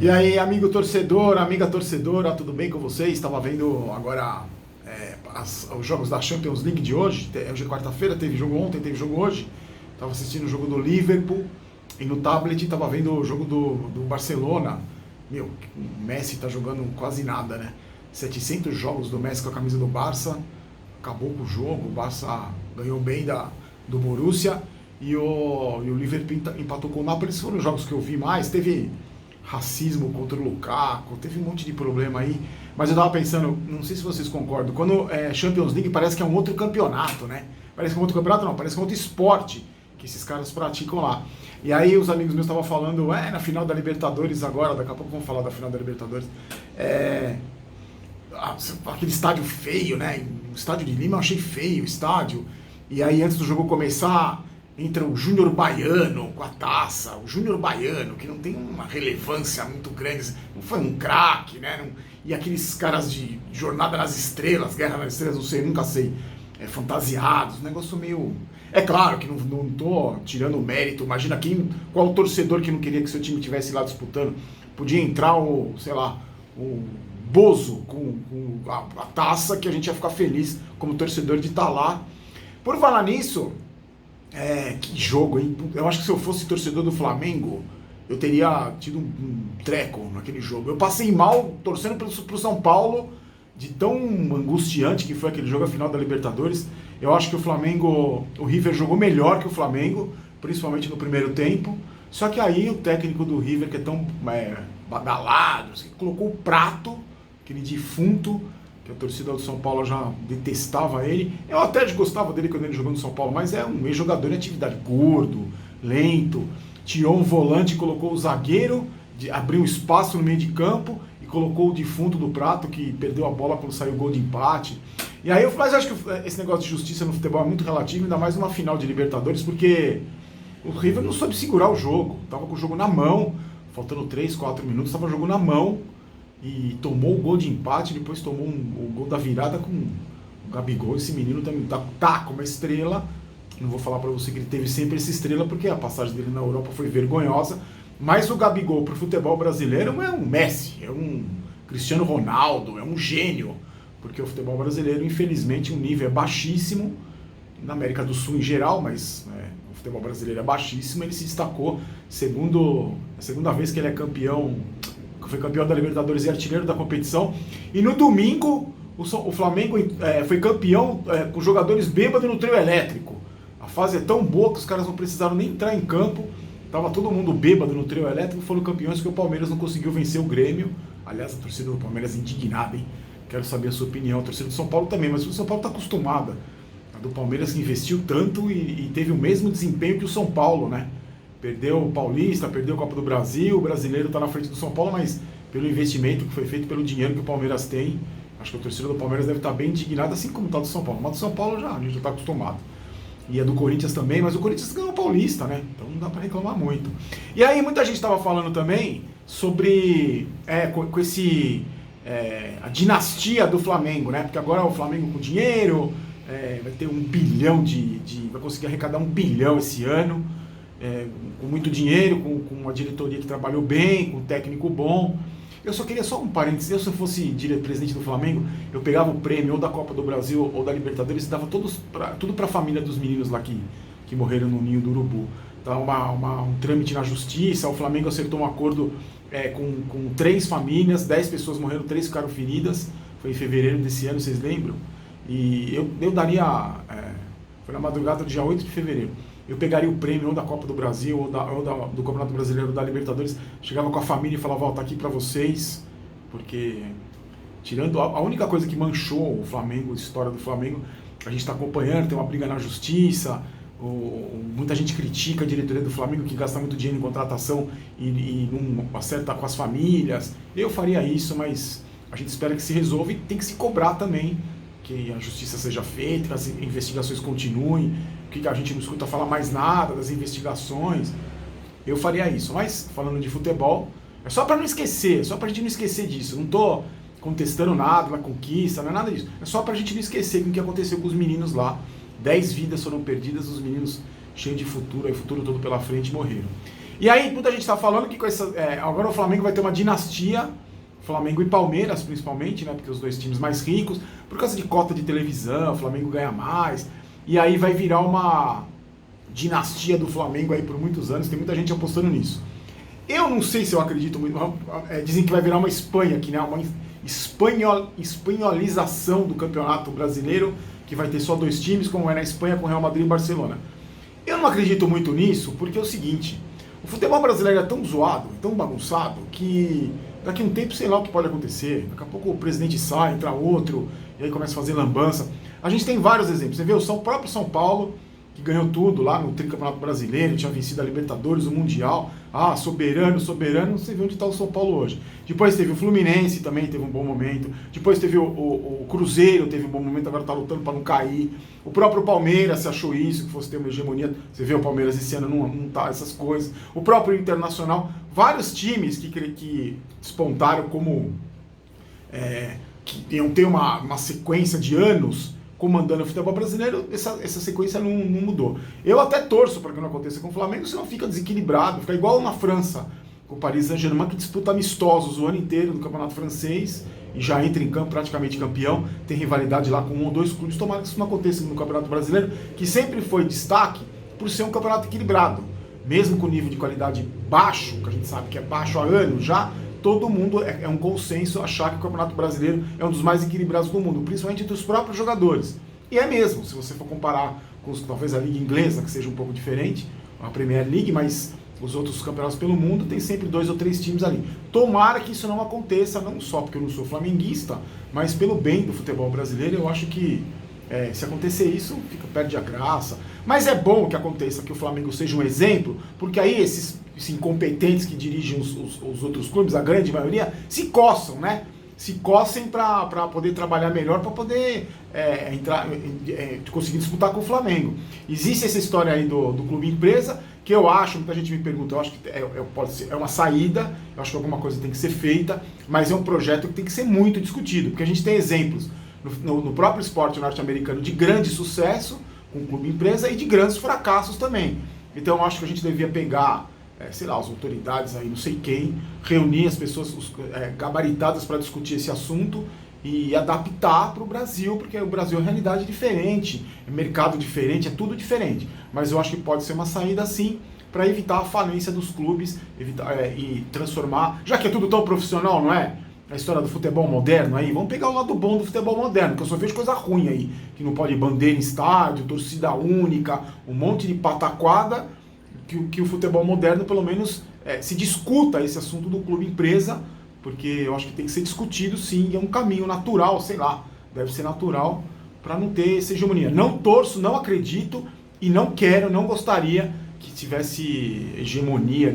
E aí, amigo torcedor, amiga torcedora, tudo bem com vocês? Estava vendo agora os jogos da Champions League de hoje. Hoje é quarta-feira, teve jogo ontem, teve jogo hoje. Estava assistindo o jogo do Liverpool e no tablet estava vendo o jogo do Barcelona. Meu, o Messi está jogando quase nada, né? 700 jogos do Messi com a camisa do Barça. Acabou com o jogo, o Barça ganhou bem do Borussia e o Liverpool empatou com o Napoli. Esses foram os jogos que eu vi mais. Teve racismo contra o Lukaku, teve um monte de problema aí, mas eu tava pensando, não sei se vocês concordam, quando é Champions League parece que é um outro campeonato, né? Parece que é um outro campeonato não, parece que é um outro esporte que esses caras praticam lá. E aí os amigos meus estavam falando, na final da Libertadores agora, daqui a pouco vamos falar da final da Libertadores, aquele estádio feio, né? O estádio de Lima eu achei feio o estádio, e aí antes do jogo começar entra o Júnior Baiano com a taça, o Júnior Baiano, que não tem uma relevância muito grande, não foi um craque, né? E aqueles caras de Jornada nas Estrelas, Guerra nas Estrelas, não sei, nunca sei, fantasiados, um negócio meio... É claro que não tô tirando o mérito, imagina qual torcedor que não queria que seu time estivesse lá disputando, podia entrar o Bozo com a taça, que a gente ia ficar feliz como torcedor de estar lá. Por falar nisso... que jogo, hein? Eu acho que se eu fosse torcedor do Flamengo, eu teria tido um treco naquele jogo. Eu passei mal torcendo pro São Paulo, de tão angustiante que foi aquele jogo, a final da Libertadores. Eu acho que o River jogou melhor que o Flamengo, principalmente no primeiro tempo. Só que aí o técnico do River, que é tão badalado, colocou o Prato, aquele defunto, que a torcida do São Paulo já detestava ele. Eu até gostava dele quando ele jogou no São Paulo, mas é um ex-jogador em atividade, gordo, lento. Tirou um volante, colocou o zagueiro, abriu um espaço no meio de campo e colocou o defunto do Prato, que perdeu a bola quando saiu o gol de empate. E aí mas eu acho que esse negócio de justiça no futebol é muito relativo, ainda mais numa final de Libertadores, porque o River não soube segurar o jogo. Tava com o jogo na mão, faltando 3, 4 minutos, tava o jogo na mão. E tomou o gol de empate, depois tomou o gol da virada com o Gabigol. Esse menino também tá com uma estrela. Não vou falar pra você que ele teve sempre essa estrela, porque a passagem dele na Europa foi vergonhosa. Mas o Gabigol pro futebol brasileiro é um Messi, é um Cristiano Ronaldo, é um gênio. Porque o futebol brasileiro, infelizmente, o nível é baixíssimo. Na América do Sul em geral, mas o futebol brasileiro é baixíssimo. Ele se destacou, a segunda vez que ele é campeão... Foi campeão da Libertadores e artilheiro da competição. E no domingo, o Flamengo foi campeão com jogadores bêbados no trio elétrico. A fase é tão boa que os caras não precisaram nem entrar em campo. Tava todo mundo bêbado no trio elétrico. Foram campeões porque o Palmeiras não conseguiu vencer o Grêmio. Aliás, a torcida do Palmeiras é indignada, hein? Quero saber a sua opinião. A torcida do São Paulo também, mas o São Paulo está acostumada. A do Palmeiras que investiu tanto e teve o mesmo desempenho que o São Paulo, né? Perdeu o Paulista, perdeu a Copa do Brasil, o brasileiro está na frente do São Paulo, mas pelo investimento que foi feito, pelo dinheiro que o Palmeiras tem, acho que a torcida do Palmeiras deve estar bem indignada, assim como está do São Paulo. Mas do São Paulo a gente já está acostumado. E é do Corinthians também, mas o Corinthians ganhou o Paulista, né? Então não dá para reclamar muito. E aí muita gente estava falando também sobre a dinastia do Flamengo, né? Porque agora o Flamengo com dinheiro, vai ter 1 bilhão vai conseguir arrecadar 1 bilhão esse ano. Com muito dinheiro, com uma diretoria que trabalhou bem, com um técnico bom. Eu só queria só um parênteses, eu se eu fosse presidente do Flamengo, eu pegava o prêmio ou da Copa do Brasil ou da Libertadores e dava tudo para a família dos meninos lá que morreram no ninho do urubu. Então um trâmite na justiça, o Flamengo acertou um acordo com 3 famílias, 10 pessoas morreram, 3 ficaram feridas, foi em fevereiro desse ano, vocês lembram? E eu daria, foi na madrugada do dia 8 de fevereiro, eu pegaria o prêmio ou da Copa do Brasil, ou do Campeonato Brasileiro, ou da Libertadores, chegava com a família e falava, tá aqui pra vocês, porque, tirando a única coisa que manchou o Flamengo, a história do Flamengo, a gente tá acompanhando, tem uma briga na justiça, muita gente critica a diretoria do Flamengo, que gasta muito dinheiro em contratação e não acerta com as famílias. Eu faria isso, mas a gente espera que se resolva e tem que se cobrar também, que a justiça seja feita, que as investigações continuem, que a gente não escuta falar mais nada das investigações. Eu faria isso, mas falando de futebol, é só para não esquecer, só pra gente não esquecer disso. Não tô contestando nada na conquista, não é nada disso. É só pra gente não esquecer o que aconteceu com os meninos lá. 10 vidas foram perdidas, os meninos cheios de futuro, aí futuro todo pela frente, morreram. E aí, muita gente está falando que com essa, agora o Flamengo vai ter uma dinastia, Flamengo e Palmeiras principalmente, né? Porque os dois times mais ricos, por causa de cota de televisão, o Flamengo ganha mais, e aí vai virar uma dinastia do Flamengo aí por muitos anos, tem muita gente apostando nisso. Eu não sei se eu acredito muito, dizem que vai virar uma Espanha aqui, né? Uma espanholização do campeonato brasileiro, que vai ter só dois times, como é na Espanha com Real Madrid e Barcelona. Eu não acredito muito nisso, porque é o seguinte, o futebol brasileiro é tão zoado, tão bagunçado, que daqui a um tempo, sei lá o que pode acontecer. Daqui a pouco o presidente sai, entra outro, e aí começa a fazer lambança. A gente tem vários exemplos. Você vê o próprio São Paulo, que ganhou tudo lá no Tricampeonato Brasileiro, tinha vencido a Libertadores, o Mundial. Ah, soberano, soberano. Você vê onde está o São Paulo hoje. Depois teve o Fluminense, também teve um bom momento. Depois teve o Cruzeiro, teve um bom momento, agora está lutando para não cair. O próprio Palmeiras se achou isso, que fosse ter uma hegemonia. Você vê o Palmeiras esse ano não tá essas coisas. O próprio Internacional. Vários times que despontaram como que iam ter uma sequência de anos comandando o futebol brasileiro, essa sequência não mudou. Eu até torço para que não aconteça com o Flamengo, senão fica desequilibrado, fica igual na França, com o Paris Saint-Germain, que disputa amistosos o ano inteiro no campeonato francês e já entra em campo praticamente campeão, tem rivalidade lá com um ou dois clubes. Tomara que isso não aconteça no campeonato brasileiro, que sempre foi destaque por ser um campeonato equilibrado. Mesmo com nível de qualidade baixo, que a gente sabe que é baixo há anos já, todo mundo é um consenso achar que o Campeonato Brasileiro é um dos mais equilibrados do mundo, principalmente entre os próprios jogadores. E é mesmo, se você for comparar com talvez a Liga Inglesa, que seja um pouco diferente, a Premier League, mas os outros campeonatos pelo mundo tem sempre 2 ou 3 times ali. Tomara que isso não aconteça, não só porque eu não sou flamenguista, mas pelo bem do futebol brasileiro. Eu acho que se acontecer isso, perde a graça. Mas é bom que aconteça, que o Flamengo seja um exemplo, porque aí esses incompetentes que dirigem os outros clubes, a grande maioria, se coçam, né? Se coçem para poder trabalhar melhor, para poder conseguir disputar com o Flamengo. Existe essa história aí do clube empresa, que eu acho, muita gente me pergunta, eu acho que pode ser, é uma saída, eu acho que alguma coisa tem que ser feita, mas é um projeto que tem que ser muito discutido, porque a gente tem exemplos no próprio esporte norte-americano de grande sucesso, com o clube empresa, e de grandes fracassos também. Então eu acho que a gente devia pegar, sei lá, as autoridades aí, não sei quem, reunir as pessoas gabaritadas para discutir esse assunto e adaptar para o Brasil, porque o Brasil é uma realidade diferente, é mercado diferente, é tudo diferente. Mas eu acho que pode ser uma saída sim, para evitar a falência dos clubes, e transformar, já que é tudo tão profissional, não é? A história do futebol moderno aí, vamos pegar o lado bom do futebol moderno, que eu só vejo coisa ruim aí, que não pode bandeira em estádio, torcida única, um monte de pataquada, que o futebol moderno pelo menos se discuta esse assunto do clube empresa, porque eu acho que tem que ser discutido sim, é um caminho natural, sei lá, deve ser natural para não ter essa hegemonia. Não torço, não acredito e não quero, não gostaria que tivesse hegemonia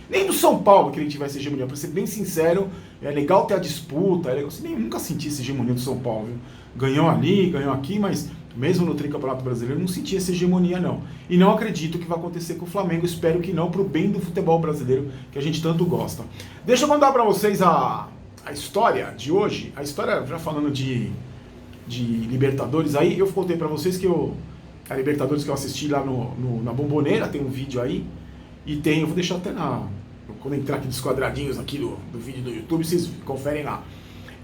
nem do São Paulo que ele tivesse hegemonia, para ser bem sincero, é legal ter a disputa, eu nunca senti essa hegemonia do São Paulo, viu? Ganhou ali, ganhou aqui, mas mesmo no Tricampeonato Brasileiro eu não senti essa hegemonia não. E não acredito que vai acontecer com o Flamengo, espero que não, pro bem do futebol brasileiro que a gente tanto gosta. Deixa eu contar para vocês a história de hoje, a história, já falando de Libertadores aí, eu contei para vocês que a Libertadores que eu assisti lá na Bomboneira, tem um vídeo aí, e eu vou deixar até quando entrar aqui nos quadradinhos aqui do vídeo do YouTube, vocês conferem lá.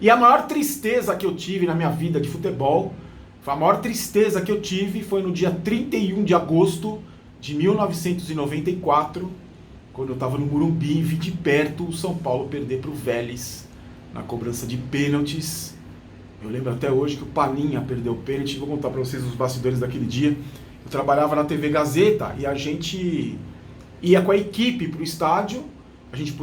E a maior tristeza que eu tive na minha vida de futebol, a maior tristeza que eu tive foi no dia 31 de agosto de 1994, quando eu estava no Morumbi e vi de perto o São Paulo perder para o Vélez na cobrança de pênaltis. Eu lembro até hoje que o Palinha perdeu o pênalti. Vou contar para vocês os bastidores daquele dia. Eu trabalhava na TV Gazeta e a gente ia com a equipe para o estádio. A gente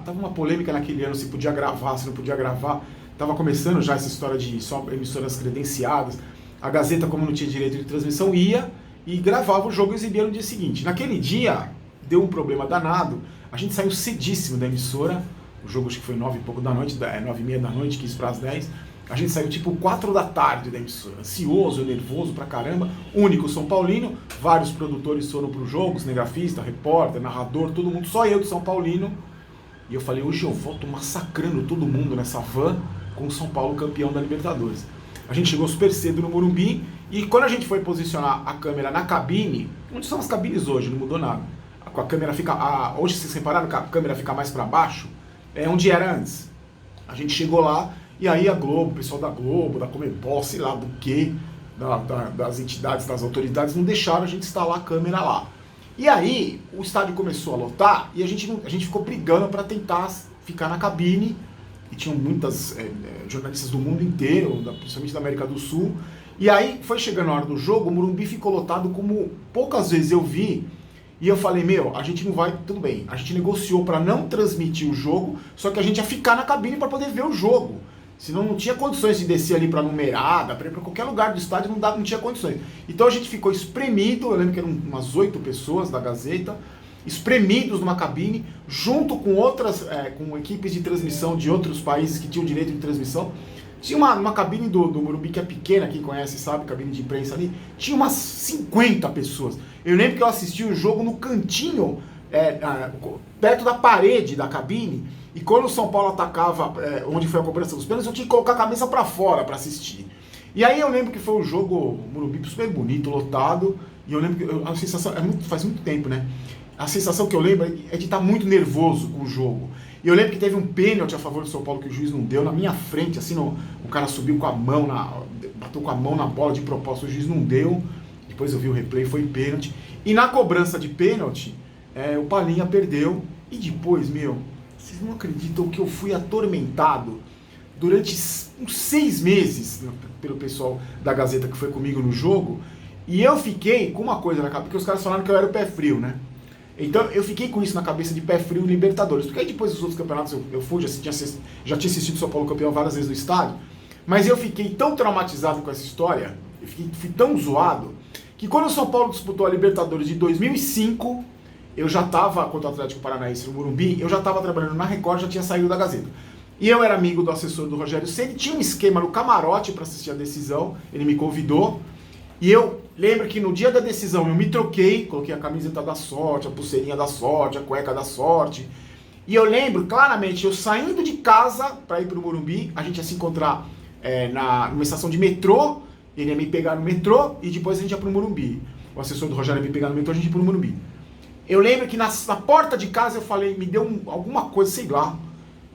tava uma polêmica naquele ano se podia gravar, se não podia gravar. Tava começando já essa história de só emissoras credenciadas. A Gazeta, como não tinha direito de transmissão, ia e gravava o jogo e exibia no dia seguinte. Naquele dia, deu um problema danado. A gente saiu cedíssimo da emissora. O jogo acho que foi 9 e pouco da noite, 9h30 da noite, 15 para as 10. A gente saiu tipo 4 da tarde da emissora, ansioso, nervoso pra caramba, único São Paulino, vários produtores foram pro jogo, cinegrafista, repórter, narrador, todo mundo, só eu de São Paulino. E eu falei, hoje eu volto massacrando todo mundo nessa van com o São Paulo campeão da Libertadores. A gente chegou super cedo no Morumbi e quando a gente foi posicionar a câmera na cabine, onde são as cabines hoje, não mudou nada. com a câmera fica... hoje vocês repararam que a câmera fica mais para baixo? É onde era antes. A gente chegou lá e aí a Globo, o pessoal da Globo, da Comebol, sei lá do que, das entidades, das autoridades, não deixaram a gente instalar a câmera lá. E aí o estádio começou a lotar e a gente ficou brigando para tentar ficar na cabine. E tinham muitas jornalistas do mundo inteiro, principalmente da América do Sul. E aí foi chegando a hora do jogo, o Morumbi ficou lotado como poucas vezes eu vi. E eu falei, a gente não vai, tudo bem. A gente negociou para não transmitir o jogo, só que a gente ia ficar na cabine para poder ver o jogo. Senão não tinha condições de descer ali para numerada, para ir para qualquer lugar do estádio, não tinha condições. Então a gente ficou espremido, eu lembro que eram umas 8 pessoas da Gazeta, espremidos numa cabine, junto com outras, com equipes de transmissão de outros países que tinham direito de transmissão. Tinha uma cabine do Morumbi que é pequena, quem conhece sabe, cabine de imprensa ali, tinha umas 50 pessoas. Eu lembro que eu assisti o jogo no cantinho, perto da parede da cabine, e quando o São Paulo atacava, onde foi a cobrança dos pênaltis, eu tinha que colocar a cabeça para fora para assistir. E aí eu lembro que foi um jogo, Morumbi super bonito, lotado, e eu lembro que a sensação, faz muito tempo, né? A sensação que eu lembro é de estar muito nervoso com o jogo. E eu lembro que teve um pênalti a favor do São Paulo que o juiz não deu, na minha frente, assim, o cara subiu com a mão, bateu com a mão na bola de propósito, o juiz não deu. Depois eu vi o replay, foi pênalti. E na cobrança de pênalti, o Palhinha perdeu. E depois, vocês não acreditam que eu fui atormentado durante uns 6 meses pelo pessoal da Gazeta que foi comigo no jogo. E eu fiquei com uma coisa na cabeça, porque os caras falaram que eu era o pé frio, né? Então eu fiquei com isso na cabeça de pé frio em Libertadores. Porque aí depois dos outros campeonatos eu fui, já tinha assistido o São Paulo campeão várias vezes no estádio. Mas eu fiquei tão traumatizado com essa história, fui tão zoado, que quando o São Paulo disputou a Libertadores de 2005, eu já estava, contra o Atlético Paranaense no Morumbi, eu já estava trabalhando na Record, já tinha saído da Gazeta. E eu era amigo do assessor do Rogério Ceni, tinha um esquema no camarote para assistir a decisão, ele me convidou. E eu lembro que no dia da decisão eu me troquei, coloquei a camiseta da sorte, a pulseirinha da sorte, a cueca da sorte. E eu lembro claramente, eu saindo de casa para ir para o Morumbi, a gente ia se encontrar numa estação de metrô, ele ia me pegar no metrô e depois a gente ia para o Morumbi. O assessor do Rogério ia me pegar no metrô, a gente ia para o Morumbi. Eu lembro que na porta de casa eu falei, me deu alguma coisa, sei lá.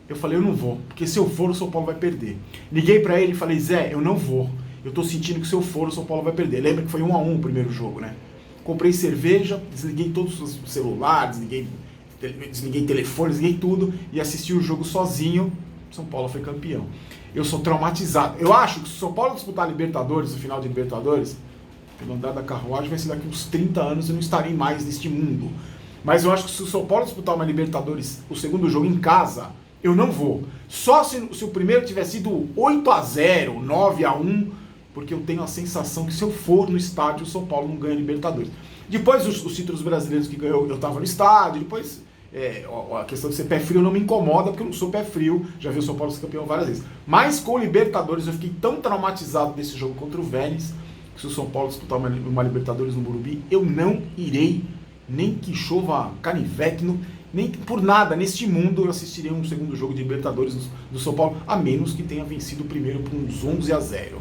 Eu falei, eu não vou, porque se eu for o São Paulo vai perder. Liguei para ele e falei, Zé, eu não vou. Eu tô sentindo que se eu for, o São Paulo vai perder. Lembra que foi 1-1 o primeiro jogo, né? Comprei cerveja, desliguei todos os celulares, desliguei telefone, desliguei tudo e assisti o jogo sozinho. São Paulo foi campeão. Eu sou traumatizado. Eu acho que se o São Paulo disputar a Libertadores, o final de Libertadores, pelo andar da carruagem, vai ser daqui uns 30 anos eu não estarei mais neste mundo. Mas eu acho que se o São Paulo disputar uma Libertadores, o segundo jogo em casa, eu não vou. Só se o primeiro tiver sido 8-0, 9-1, porque eu tenho a sensação que se eu for no estádio, o São Paulo não ganha Libertadores. Depois os títulos brasileiros que ganhou, eu estava no estádio, depois a questão de ser pé frio não me incomoda, porque eu não sou pé frio, já vi o São Paulo ser campeão várias vezes. Mas com o Libertadores eu fiquei tão traumatizado desse jogo contra o Vélez, que se o São Paulo disputar uma Libertadores no Morumbi, eu não irei, nem que chova canivete, nem por nada neste mundo eu assistiria um segundo jogo de Libertadores do São Paulo, a menos que tenha vencido o primeiro por uns 11-0.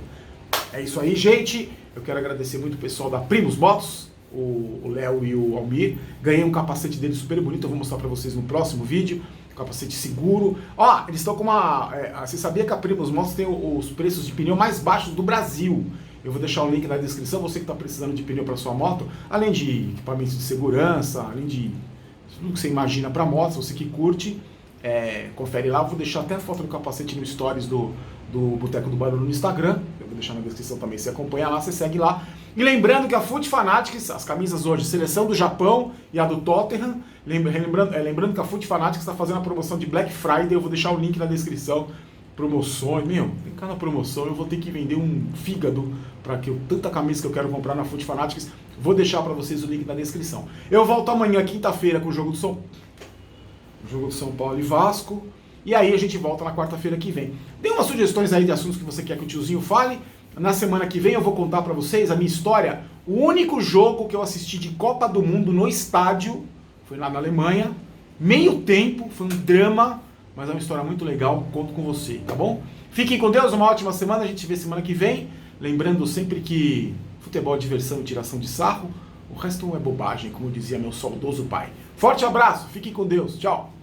É isso aí, gente. Eu quero agradecer muito o pessoal da Primus Motos, o Léo e o Almir. Ganhei um capacete dele super bonito, eu vou mostrar pra vocês no próximo vídeo. Um capacete seguro. Ó, eles estão com uma... você sabia que a Primus Motos tem os preços de pneu mais baixos do Brasil? Eu vou deixar o link na descrição, você que está precisando de pneu para sua moto, além de equipamentos de segurança, além de tudo que você imagina para moto, você que curte, confere lá. Eu vou deixar até a foto do capacete no stories do Boteco do Barulho no Instagram. Eu vou deixar na descrição também, você acompanha lá, você segue lá. E lembrando que a Foot Fanatics, as camisas hoje, seleção do Japão e a do Tottenham, lembrando que a Foot Fanatics está fazendo a promoção de Black Friday, eu vou deixar o link na descrição. Promoções, tem cada promoção, eu vou ter que vender um fígado para que tanta camisa que eu quero comprar na Foot Fanatics. Vou deixar para vocês o link na descrição. Eu volto amanhã, quinta-feira, com o jogo do São Paulo e Vasco. E aí a gente volta na quarta-feira que vem. Dê umas sugestões aí de assuntos que você quer que o tiozinho fale. Na semana que vem eu vou contar para vocês a minha história. O único jogo que eu assisti de Copa do Mundo no estádio foi lá na Alemanha. Meio tempo, foi um drama, mas é uma história muito legal. Conto com você, tá bom? Fiquem com Deus, uma ótima semana. A gente se vê semana que vem. Lembrando sempre que futebol é diversão e tiração de sarro. O resto é bobagem, como dizia meu saudoso pai. Forte abraço, fiquem com Deus, tchau.